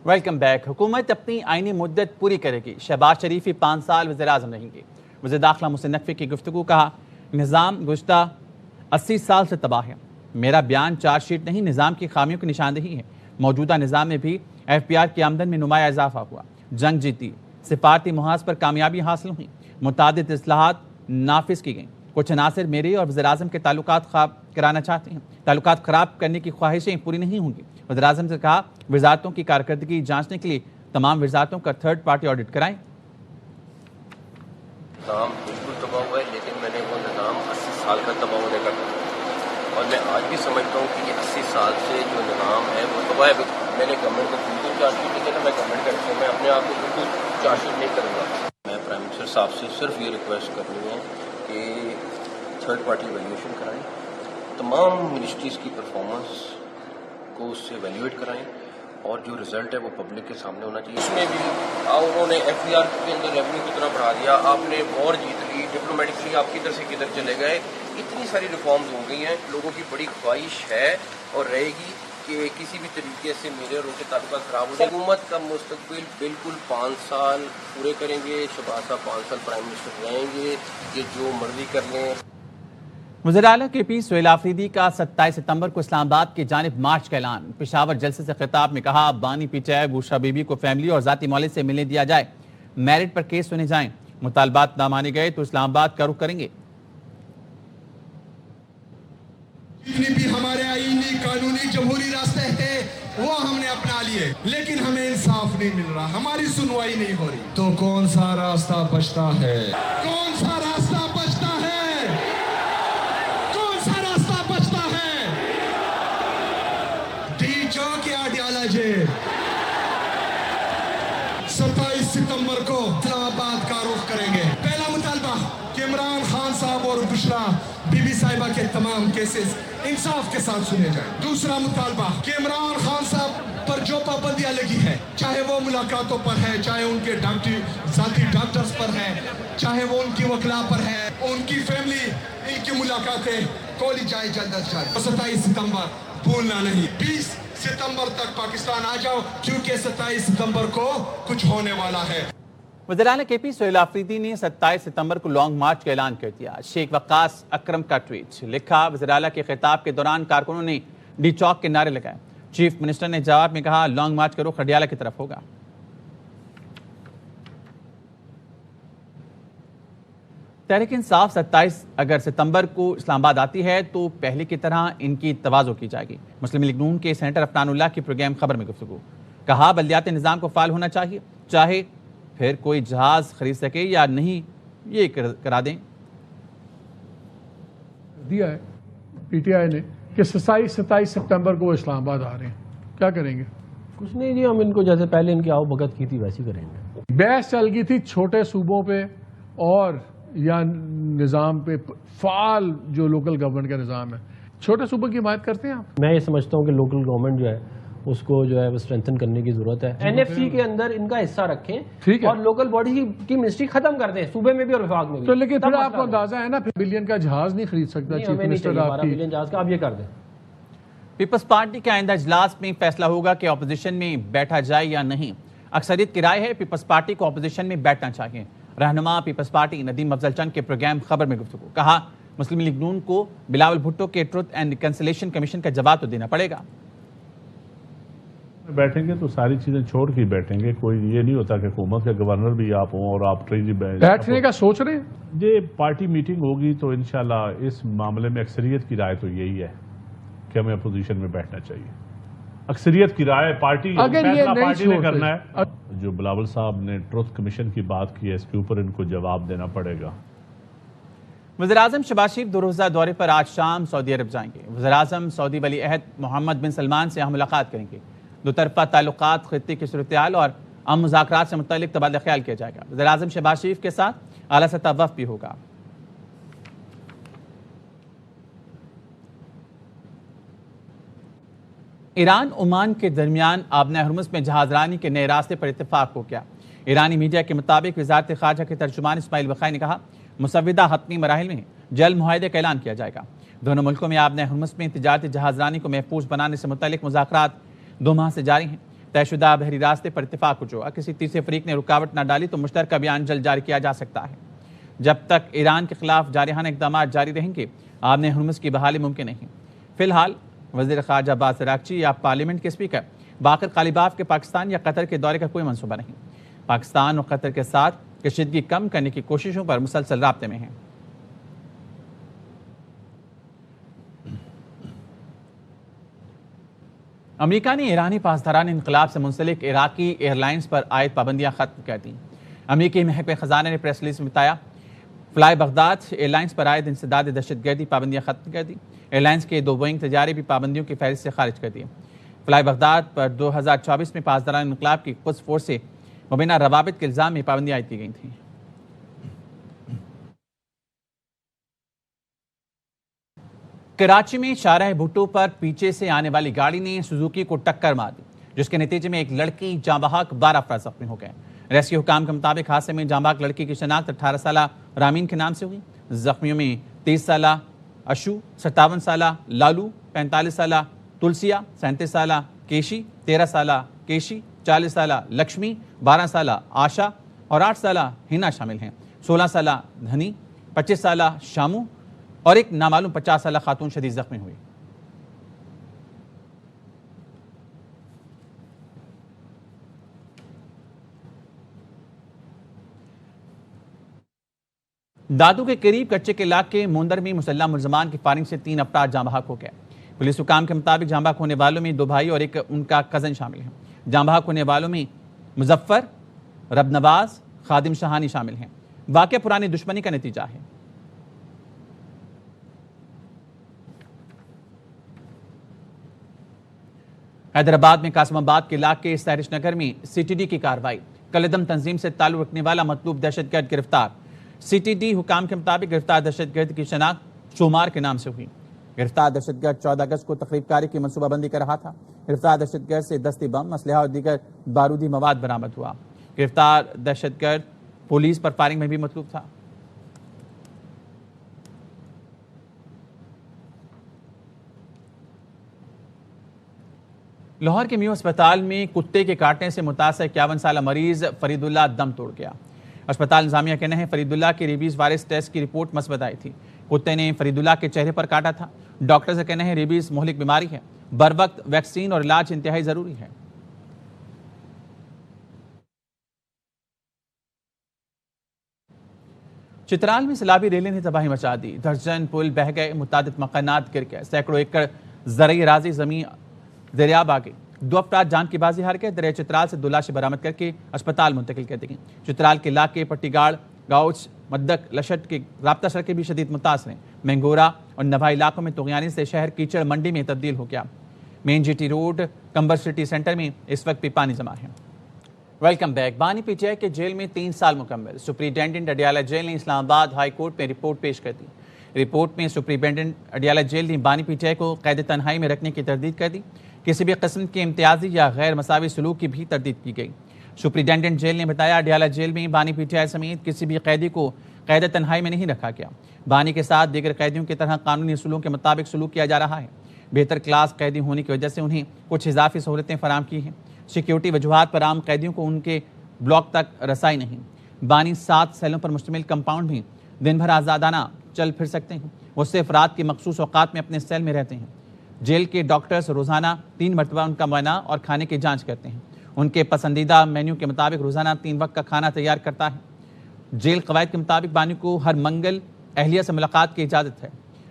Welcome back. حکومت اپنی آئینی مدت پوری کرے گی، شہباز شریف 5 سال وزیر اعظم رہیں گے۔ وزیر داخلہ محسن نقوی کی گفتگو، کہا نظام گزشتہ 80 سال سے تباہ ہے۔ میرا بیان چارج شیٹ نہیں، نظام کی خامیوں کی نشاندہی ہے۔ موجودہ نظام میں بھی FPR کی آمدن میں نمایاں اضافہ ہوا، جنگ جیتی، سفارتی محاذ پر کامیابی حاصل ہوئی، متعدد اصلاحات نافذ کی گئیں۔ کچھ عناصر میرے اور وزیر اعظم کے تعلقات خراب کرانا چاہتے ہیں، تعلقات خراب کرنے کی خواہشیں پوری نہیں ہوں گی۔ وزیر اعظم سے کہا وزارتوں کی کارکردگی جانچنے کے لیے تمام وزارتوں کا تھرڈ پارٹی آڈٹ کرائیں۔ نظام بالکل تباہ ہوا ہے، لیکن میں نے وہ نظام 80 سال کا تباہ ہونے کا کہا، اور میں آج بھی سمجھتا ہوں کہ یہ 80 سال سے جو نظام ہے وہ تباہ ہے۔ میں نے گورنمنٹ کو بالکل چارج شیٹ نہیں کرنا، میں گورنمنٹ کا میں اپنے آپ کو بالکل چارج شیٹ نہیں کروں گا۔ میں پرائم منسٹر صاحب سے صرف یہ ریکویسٹ کرنی ہے کہ تھرڈ پارٹی ایویلیویشن کرائیں، تمام منسٹریز کی پرفارمنس کو اس سے ایویلیویٹ کرائیں، اور جو رزلٹ ہے وہ پبلک کے سامنے ہونا چاہیے۔ اس میں بھی انہوں نے FPR کے اندر ریونیو کتنا بڑھا دیا، آپ نے وار جیت لی، ڈپلومیٹکلی آپ کدھر سے کدھر چلے گئے، اتنی ساری ریفارمز ہو گئی ہیں۔ لوگوں کی بڑی خواہش ہے اور رہے گی کہ کسی بھی طریقے سے میرے اور ان کے تعلقات خراب ہو جائے۔ حکومت کا مستقبل بالکل 5 سال پورے کریں گے، شہباز صاحب 5 سال پرائم منسٹر رہیں گے، یہ جو مرضی کر لیں۔ وزیر اعلیٰ KP سہیل آفریدی کا 27 ستمبر کو اسلام آباد کی جانب مارچ کا اعلان۔ پشاور جلسے سے خطاب میں کہا بانی PTI بوشرا بیوی کو فیملی اور ذاتی معالج سے ملنے دیا جائے، میرٹ پر کیس سنے جائیں، مطالبات نہ مانے گئے تو اسلام آباد کا رخ کریں گے۔ جتنی بھی ہمارے آئینی قانونی جمہوری راستے ہیں وہ ہم نے اپنا لیے، لیکن ہمیں انصاف نہیں مل رہا، ہماری سنوائی نہیں ہو رہی۔ تو کون سا راستہ بچتا ہے؟ کون سا راستہ بچتا ہے؟ کون سا راستہ بچتا ہے؟ ٹیچو کی آئیڈیالوجی 27 ستمبر کو اسلام آباد کا رخ کریں گے۔ پہلا مطالبہ کہ عمران خان صاحب اور بشرا بی بی صاحبہ کے تمام کیسز انصاف کے ساتھ سنے جائیں۔ دوسرا مطالبہ کہ عمران خان صاحب پر جو پابندیاں لگی ہے، چاہے وہ ملاقاتوں پر ہے، چاہے ان کے ذاتی ڈاکٹرز پر ہے، چاہے وہ ان کی وکلا پر ہے، ان کی فیملی، ان کی ملاقاتیں کھولی جائے جلد از جلد۔ 27 ستمبر بھولنا نہیں، 20 ستمبر تک پاکستان آ جاؤ، کیونکہ 27 ستمبر کو کچھ ہونے والا ہے۔ وزیر اعلیٰ KP سہیل آفریدی نے 27 ستمبر کو لانگ مارچ کا اعلان کر دیا۔ شیخ وقاص اکرم کا ٹویٹ لکھا، وزیر اعلیٰ کے خطاب کے دوران کارکنوں نے ڈی چوک کے نعرے لگائے۔ چیف منسٹر نے جواب میں کہا لانگ مارچ کا رخ اڈیالہ کی طرف ہوگا۔ تحریک انصاف 27 اگر ستمبر کو اسلام آباد آتی ہے تو پہلے کی طرح ان کی تواضع کی جائے گی۔ مسلم لیگ نون کے سینیٹر عفنان اللہ کی پروگرام خبر میں گفتگو، کہا بلدیاتی نظام کو فعال ہونا چاہیے، چاہے پھر کوئی جہاز خرید سکے یا نہیں، یہ کرا دیں۔ دیا ہے PTI نے کہ 27 ستمبر کو وہ اسلام آباد آ رہے ہیں، کیا کریں گے؟ کچھ نہیں جی، ہم ان کو جیسے پہلے ان کی آؤ بھگت کی تھی ویسی کریں گے۔ بحث چل گئی تھی چھوٹے صوبوں پہ اور یا نظام پہ، فعال جو لوکل گورنمنٹ کا نظام ہے، چھوٹے صوبوں کی حمایت کرتے ہیں آپ؟ میں یہ سمجھتا ہوں کہ لوکل گورنمنٹ جو ہے اس کو جو ہے وہ اسٹرینتھن کرنے کی ضرورت ہے۔ NFC کے اندر ان کا حصہ رکھیں اور لوکل باڈی کی منسٹری ختم کر دیں، صوبے میں بھی اور وفاق میں بھی۔ تو لیکن پھر آپ کو اندازہ ہے نا، پھر بلین کا جہاز نہیں خرید سکتا چیف منسٹر آپ کی۔ بلین جہاز کا آپ یہ کر دیں۔ پیپلز پارٹی کے آئندہ اجلاس میں فیصلہ ہوگا کہ اپوزیشن میں بیٹھا جائے یا نہیں۔ اکثریت کی رائے ہے پیپلز پارٹی کو اپوزیشن میں بیٹھنا چاہیے۔ رہنما پیپلز پارٹی ندیم افضل چند کے پروگرام خبر میں گفتگو، کہا مسلم لیگ نون کو بلاول بھٹو کے ٹروتھ اینڈ ریکنسیلیشن کمیشن کا جواب تو دینا پڑے گا۔ بیٹھیں گے تو ساری چیزیں چھوڑ کے بیٹھیں گے، کوئی یہ نہیں ہوتا کہ حکومت کے گورنر بھی آپ ہوں اور آپ ٹریجری بیٹھنے کا سوچ رہے ہیں۔ یہ پارٹی میٹنگ ہوگی تو انشاءاللہ اس معاملے میں اکثریت کی رائے تو یہی ہے کہ ہمیں اپوزیشن میں بیٹھنا چاہیے۔ اکثریت کی رائے پارٹی نے کرنا ہے۔ جو بلاول صاحب نے ٹروتھ کمیشن کی بات کی ہے، اس کے اوپر ان کو جواب دینا پڑے گا۔ وزیر اعظم شہباز شریف 2 روزہ دورے پر آج شام سعودی عرب جائیں گے۔ وزیر اعظم سعودی ولی عہد محمد بن سلمان سے ملاقات کریں گے۔ دو طرفہ تعلقات، خطے کی صورتحال اور مذاکرات سے متعلق تبادلہ خیال کیا جائے گا۔ وزیر اعظم شہباز شریف کے ساتھ اعلیٰ سطح وفد بھی ہوگا۔ ایران عمان کے درمیان آبنہ ہرمز میں جہاز رانی کے نئے راستے پر اتفاق ہو گیا۔ ایرانی میڈیا کے مطابق وزارت خارجہ کے ترجمان اسماعیل بقائی نے کہا مسودہ حتمی مراحل میں جلد معاہدے کا اعلان کیا جائے گا۔ دونوں ملکوں میں آبنہ ہرمز میں تجارتی جہاز رانی کو محفوظ بنانے سے متعلق مذاکرات 2 ماہ سے جاری ہیں۔ طے شدہ بحری راستے پر اتفاق ہو چکا. کسی تیسرے فریق نے رکاوٹ نہ ڈالی تو مشترکہ بیان جلد جاری کیا جا سکتا ہے. جب تک ایران کے خلاف جارحانہ اقدامات جاری رہیں گے آبِ ہرمز کی بحالی ممکن نہیں. فی الحال وزیر خارجہ عباس عراقچی یا پارلیمنٹ کے اسپیکر باقر قالیباف کے پاکستان یا قطر کے دورے کا کوئی منصوبہ نہیں. پاکستان اور قطر کے ساتھ کشیدگی کم کرنے کی کوششوں پر مسلسل رابطے میں ہیں. امریکہ نے ایرانی پاسداران انقلاب سے منسلک عراقی ایئر لائنز پر عائد پابندیاں ختم کر دیں. امریکی محکمہ خزانہ نے پریس ریلیز میں بتایا فلائی بغداد ایئر لائنز پر عائد انسداد دہشت گردی پابندیاں ختم کر دی. ایئر لائنز کے 2 بوئنگ طیارے بھی پابندیوں کی فہرست سے خارج کر دیے. فلائی بغداد پر 2024 میں پاسداران انقلاب کی قدس فورس سے مبینہ روابط کے الزام میں پابندیاں عائد کی گئی تھیں. کراچی میں شاہراہ بھٹو پر پیچھے سے آنے والی گاڑی نے سوزوکی کو ٹکر مار دی جس کے نتیجے میں ایک لڑکی جاں بحق 12 افراد زخمی ہو گئے. ریسکیو حکام کے مطابق حادثے میں جاں بحق لڑکی کی شناخت 18 سالہ رامین کے نام سے ہوئی. زخمیوں میں 30 سالہ اشو، 57 سالہ لالو، 45 سالہ تلسیا، 37 سالہ کیشی، 13 سالہ کیشی، 40 سالہ لکشمی، 12 سالہ آشا اور 8 سالہ ہینا شامل ہیں. 16 سالہ دھنی، 25 سالہ شامو اور ایک نامعلوم 50 سالہ خاتون شدید زخمی ہوئی. دادو کے قریب کچے کے علاقے موندر میں مسلح ملزمان کی فائرنگ سے 3 افراد جاں بحق ہو گئے. پولیس حکام کے مطابق جاں بحق ہونے والوں میں 2 بھائی اور ایک ان کا کزن شامل ہیں. جاں بحق ہونے والوں میں مظفر، رب نواز، خادم شہانی شامل ہیں. واقعہ پرانی دشمنی کا نتیجہ ہے. حیدرآباد میں قاسم آباد کے علاقے سہرش نگر میں سی ٹی ڈی کی کارروائی. کالعدم تنظیم سے تعلق رکھنے والا مطلوب دہشت گرد گرفتار. سی ٹی ڈی حکام کے مطابق گرفتار دہشت گرد کی شناخت شومار کے نام سے ہوئی. گرفتار دہشت گرد 14 اگست کو تقریب کاری کی منصوبہ بندی کر رہا تھا. گرفتار دہشت گرد سے دستی بم، اسلحہ اور دیگر بارودی مواد برآمد ہوا. گرفتار دہشت گرد پولیس پر فائرنگ میں بھی مطلوب تھا. لاہور کے میو اسپتال میں کتے کے کاٹنے سے متاثر 51 سالہ مریض فرید اللہ دم توڑ گیا. اسپتال انتظامیہ کہنا ہے فرید اللہ کی ریبیز وائرس ٹیسٹ کی رپورٹ مثبت آئی تھی. کتے نے فرید اللہ کے چہرے پر کاٹا تھا. ڈاکٹر سے کہنا ہے ریبیز مہلک بیماری ہے، بر وقت ویکسین اور علاج انتہائی ضروری ہے. چترال میں سیلابی ریلیں نے تباہی مچا دی. درجن پل بہہ گئے، متعدد مکانات گر گئے، سینکڑوں ایکڑ زرعی اراضی زمین دریاب آ گئی. 2 افراد جان کی بازی ہار گئے. دریائے چترال سے 2 لاشیں برآمد کر کے اسپتال منتقل کر دی گئیں. چترال کے علاقے پٹی گاڑ، گاؤچ، مدک، لشٹ کے رابطہ سڑکیں بھی شدید متاثر ہیں. مینگورا اور نبھا علاقوں میں طغیانی سے شہر کیچڑ منڈی میں تبدیل ہو گیا. Main G T road Kambar city centre میں اس وقت بھی پانی جمع ہے. Welcome back. بانی پی ٹی آئی کے جیل میں 3 سال مکمل. سپرنٹینڈنٹ اڈیالہ جیل نے اسلام آباد ہائی کورٹ میں رپورٹ پیش کر دی. رپورٹ میں سپرنٹینڈنٹ اڈیالہ جیل نے بانی پی ٹی آئی کو قید تنہائی میں رکھنے کی تردید کر دی. کسی بھی قسم کے امتیازی یا غیر مساوی سلوک کی بھی تردید کی گئی. سپرنٹینڈنٹ جیل نے بتایا اڈیالہ جیل میں بانی پی ٹی آئی سمیت کسی بھی قیدی کو قید تنہائی میں نہیں رکھا گیا. بانی کے ساتھ دیگر قیدیوں کی طرح قانونی اصولوں کے مطابق سلوک کیا جا رہا ہے. بہتر کلاس قیدی ہونے کی وجہ سے انہیں کچھ اضافی سہولتیں فراہم کی ہیں. سیکیورٹی وجوہات پر عام قیدیوں کو ان کے بلاک تک رسائی نہیں. بانی 7 سیلوں پر مشتمل کمپاؤنڈ میں دن بھر آزادانہ چل پھر سکتے ہیں. وہ صرف رات کے مخصوص اوقات میں اپنے سیل میں رہتے ہیں. جیل کے ڈاکٹرز روزانہ 3 مرتبہ ان کا معائنہ اور کھانے کی جانچ کرتے ہیں. ان کے پسندیدہ مینیو کے مطابق روزانہ 3 وقت کا کھانا تیار کرتا ہے. جیل قواعد کے مطابق بانی کو ہر منگل اہلیہ سے ملاقات کی اجازت ہے.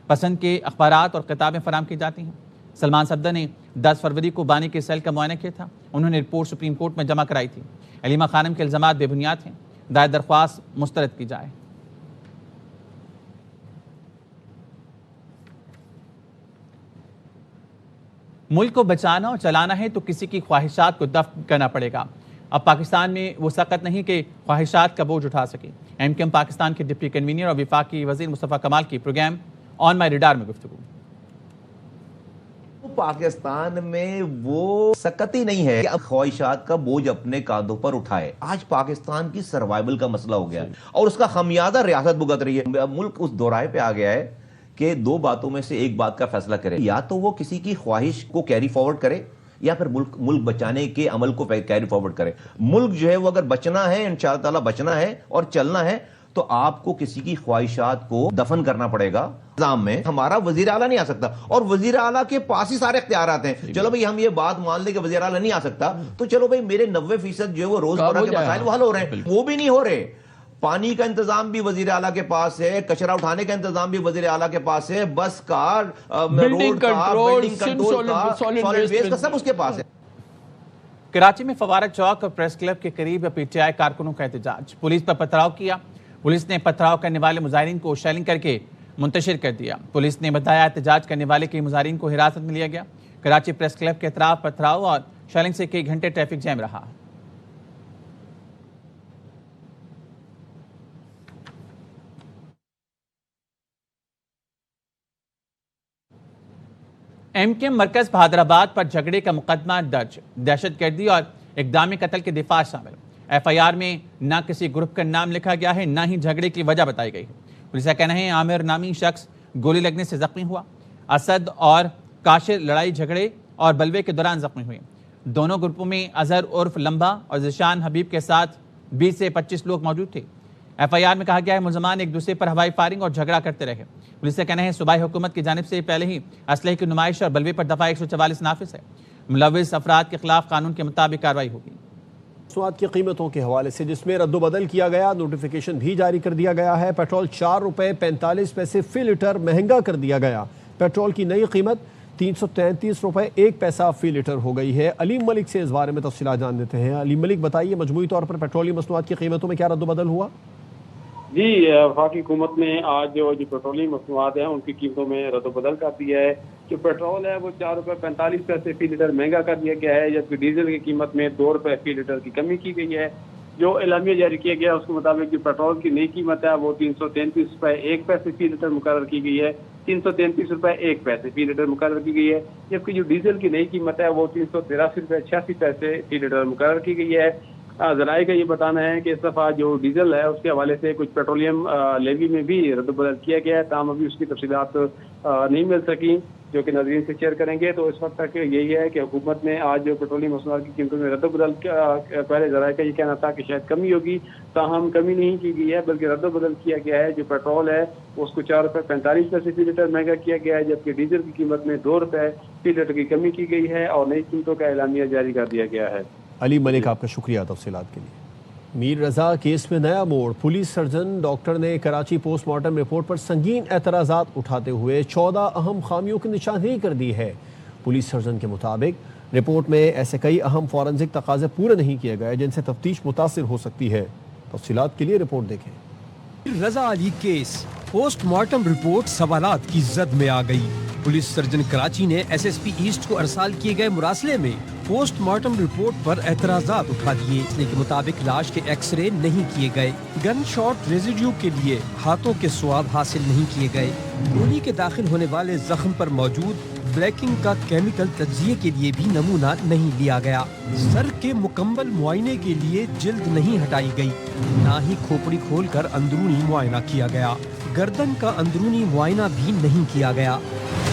پسند کے اخبارات اور کتابیں فراہم کی جاتی ہیں. سلمان صفدر نے 10 فروری کو بانی کے سیل کا معائنہ کیا تھا. انہوں نے رپورٹ سپریم کورٹ میں جمع کرائی تھی. علیمہ خانم کے الزامات بے بنیاد ہیں. دائر درخواست مسترد کی جائے. ملک کو بچانا اور چلانا ہے تو کسی کی خواہشات کو دفن کرنا پڑے گا. اب پاکستان میں وہ سخت نہیں کہ خواہشات کا بوجھ اٹھا سکے. ایم کیو ایم پاکستان کے ڈپٹی کنوینر اور وفاقی وزیر مصطفیٰ کمال کی پروگرام آن مائی ریڈار میں گفتگو. پاکستان میں وہ سکتی نہیں ہے کہ اب خواہشات کا بوجھ اپنے کاندھوں پر اٹھائے. آج پاکستان کی سروائیول کا مسئلہ ہو گیا اور اس کا خمیازہ ریاست بھگت رہی ہے. ملک اس دورائے پہ آ گیا ہے کہ 2 باتوں میں سے ایک بات کا فیصلہ کرے. یا تو وہ کسی کی خواہش کو کیری فارورڈ کرے یا پھر ملک بچانے کے عمل کو کیری فارورڈ کریں. ملک جو ہے وہ اگر بچنا ہے انشاءاللہ تعالی بچنا ہے اور چلنا ہے تو آپ کو کسی کی خواہشات کو دفن کرنا پڑے گا. نظام میں ہمارا وزیر اعلیٰ نہیں آ سکتا اور وزیر اعلیٰ کے پاس ہی سارے اختیارات ہیں. چلو بھئی ہم یہ بات مان لیں کہ وزیر اعلیٰ نہیں آ سکتا تو چلو بھئی میرے 90% جو ہے وہ روزمرہ کے مسائل وہ حل ہو رہے ہیں, وہ بھی نہیں ہو رہے. پانی کا انتظام بھی وزیر اعلیٰ کے پاس ہے, کچرا اٹھانے کا انتظام بھی وزیر اعلیٰ کے پاس ہے, بس کا, روڈ کا, بلڈنگ کنٹرول کا, سالڈ ویسٹ کا, سب اس کے پاس ہے. کراچی میں فوارہ چوک اور پریس کلب کے قریب پی ٹی آئی کارکنوں کا احتجاج, پولیس پر پتھراؤ کیا. پولیس نے پتھراؤ کرنے والے مظاہرین کو شیلنگ کر کے منتشر کر دیا. پولیس نے بتایا احتجاج کرنے والے کئی مظاہرین کو حراست میں لیا گیا. کراچی پریس کلب کے اطراف پتھراؤ اور شیلنگ سے کئی گھنٹے ٹریفک جیم رہا. ایم کے مرکز بہادرآباد پر جھگڑے کا مقدمہ درج, دہشت گردی اور اقدام قتل کے دفاع شامل. ایف آئی آر میں نہ کسی گروپ کا نام لکھا گیا ہے, نہ ہی جھگڑے کی وجہ بتائی گئی ہے. پولیس کا کہنا ہے عامر نامی شخص گولی لگنے سے زخمی ہوا. اسد اور کاشر لڑائی جھگڑے اور بلوے کے دوران زخمی ہوئے. دونوں گروپوں میں اظہر عرف لمبا اور ذیشان حبیب کے ساتھ 20 سے 25 لوگ موجود تھے. ایف آئی آر میں کہا گیا ہے ملزمان ایک دوسرے پر ہوائی فائرنگ اور جھگڑا کرتے رہے. پولیس کا کہنا ہے صوبائی حکومت کی جانب سے پہلے ہی اسلحے کی نمائش اور بلوے پر دفعہ 144 نافذ ہے. ملوث افراد کے خلاف قانون کے مطابق کارروائی ہوگی. مصنوعات کی قیمتوں کے حوالے سے جس میں رد و بدل کیا گیا, نوٹیفیکیشن بھی جاری کر دیا گیا ہے. پیٹرول 4 روپے 45 پیسے فی لیٹر مہنگا کر دیا گیا. پیٹرول کی نئی قیمت 333 روپے 1 پیسہ فی لیٹر ہو گئی ہے. علیم ملک سے اس بارے میں تفصیلات جان دیتے ہیں. علیم ملک بتائیے مجموعی طور پر پیٹرولیم مصنوعات کی قیمتوں میں کیا رد و بدل ہوا؟ جی, وفاقی حکومت نے آج جو پیٹرولیم مصنوعات ہیں ان کی قیمتوں میں رد و بدل کر دیا ہے. جو پیٹرول ہے وہ 4 روپے 45 پیسے فی لیٹر مہنگا کر دیا گیا ہے, جبکہ ڈیزل کی قیمت میں 2 روپے فی لیٹر کی کمی کی گئی ہے. جو اعلامیہ جاری کیا گیا اس کے مطابق جو پیٹرول کی نئی قیمت ہے وہ 333 روپے 1 پیسے فی لیٹر مقرر کی گئی ہے. 333 روپے 1 پیسے فی لیٹر مقرر کی گئی ہے, جبکہ جو ڈیزل کی نئی قیمت ہے وہ 383 روپے 86 پیسے فی لیٹر مقرر کی گئی ہے. ذرائع کا یہ بتانا ہے کہ اس دفعہ جو ڈیزل ہے اس کے حوالے سے کچھ پیٹرولیم لیوی میں بھی رد و بدل کیا گیا ہے, تاہم ابھی اس کی تفصیلات نہیں مل سکیں جو کہ ناظرین سے شیئر کریں گے. تو اس وقت تک یہی ہے کہ حکومت نے آج جو پیٹرولیم مصنوعات کی قیمتوں میں رد و بدل پہلے ذرائع کا یہ کہنا تھا کہ شاید کمی ہوگی, تاہم کمی نہیں کی گئی ہے بلکہ رد و بدل کیا گیا ہے. جو پیٹرول ہے اس کو 4 روپے 45 پیسے فی لیٹر مہنگا کیا گیا ہے, جبکہ ڈیزل کی قیمت میں 2 روپے فی لیٹر کی کمی کی گئی ہے اور نئی قیمتوں کا اعلامیہ جاری کر دیا گیا ہے. علیم ملک آپ کا شکریہ تفصیلات کے لیے. میر رضا کیس میں نیا موڑ, پولیس سرجن ڈاکٹر نے کراچی پوسٹ مارٹم رپورٹ پر سنگین اعتراضات اٹھاتے ہوئے 14 اہم خامیوں کی نشاندہی کر دی ہے. پولیس سرجن کے مطابق رپورٹ میں ایسے کئی اہم فورنزک تقاضے پورے نہیں کیے گئے جن سے تفتیش متاثر ہو سکتی ہے. تفصیلات کے لیے رپورٹ دیکھیں. رضا علی کیس, پوسٹ مارٹم رپورٹ سوالات کی زد میں آ گئی. پولیس سرجن کراچی نے ایس ایس پی ایسٹ کو ارسال کیے گئے مراسلے میں پوسٹ مارٹم رپورٹ پر اعتراضات اٹھا دیے. اس کے مطابق لاش کے ایکس رے نہیں کیے گئے, گن شاٹ ریزیڈیو کے لیے ہاتھوں کے سواب حاصل نہیں کیے گئے, گولی کے داخل ہونے والے زخم پر موجود بلیکنگ کا کیمیکل تجزیے کے لیے بھی نمونہ نہیں لیا گیا, سر کے مکمل معائنے کے لیے جلد نہیں ہٹائی گئی, نہ ہی کھوپڑی کھول کر اندرونی معائنہ کیا گیا, گردن کا اندرونی معائنہ بھی نہیں کیا گیا.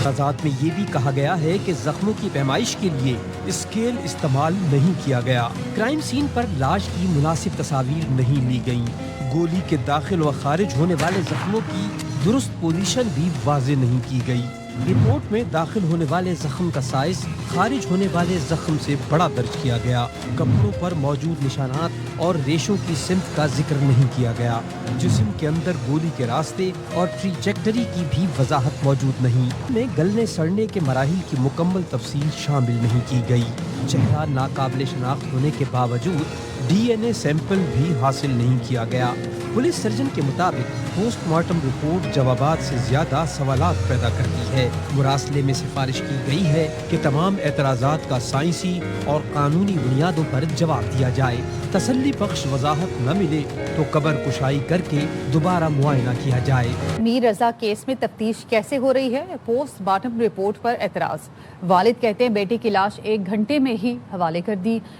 تحقیقات میں یہ بھی کہا گیا ہے کہ زخموں کی پیمائش کے لیے اسکیل استعمال نہیں کیا گیا, کرائم سین پر لاش کی مناسب تصاویر نہیں لی گئیں, گولی کے داخل و خارج ہونے والے زخموں کی درست پوزیشن بھی واضح نہیں کی گئی. رپورٹ میں داخل ہونے والے زخم کا سائز خارج ہونے والے زخم سے بڑا درج کیا گیا, کپڑوں پر موجود نشانات اور ریشوں کی سمت کا ذکر نہیں کیا گیا, جسم کے اندر گولی کے راستے اور ٹریجیکٹری کی بھی وضاحت موجود نہیں, میں گلنے سڑنے کے مراحل کی مکمل تفصیل شامل نہیں کی گئی. چہرہ ناقابل شناخت ہونے کے باوجود ڈی این اے سیمپل بھی حاصل نہیں کیا گیا. پولیس سرجن کے مطابق پوسٹ مارٹم رپورٹ جوابات سے زیادہ سوالات پیدا کرتی ہے. مراسلے میں سفارش کی گئی ہے کہ تمام اعتراضات کا سائنسی اور قانونی بنیادوں پر جواب دیا جائے. تسلی بخش وضاحت نہ ملے تو قبر کشائی کر کے دوبارہ معائنہ کیا جائے. میر رضا کیس میں تفتیش کیسے ہو رہی ہے؟ پوسٹ مارٹم رپورٹ پر اعتراض. والد کہتے ہیں بیٹے کی لاش 1 گھنٹے میں ہی حوالے کر دی,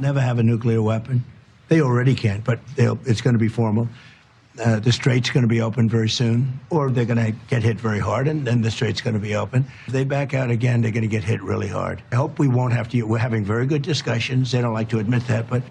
Never have a nuclear weapon. They already can't, but it's going to be formal. The strait's going to be open very soon, or they're going to get hit very hard, and then the strait's going to be open. If they back out again, they're going to get hit really hard. I hope we won't have to. We're having very good discussions. They don't like to admit that, but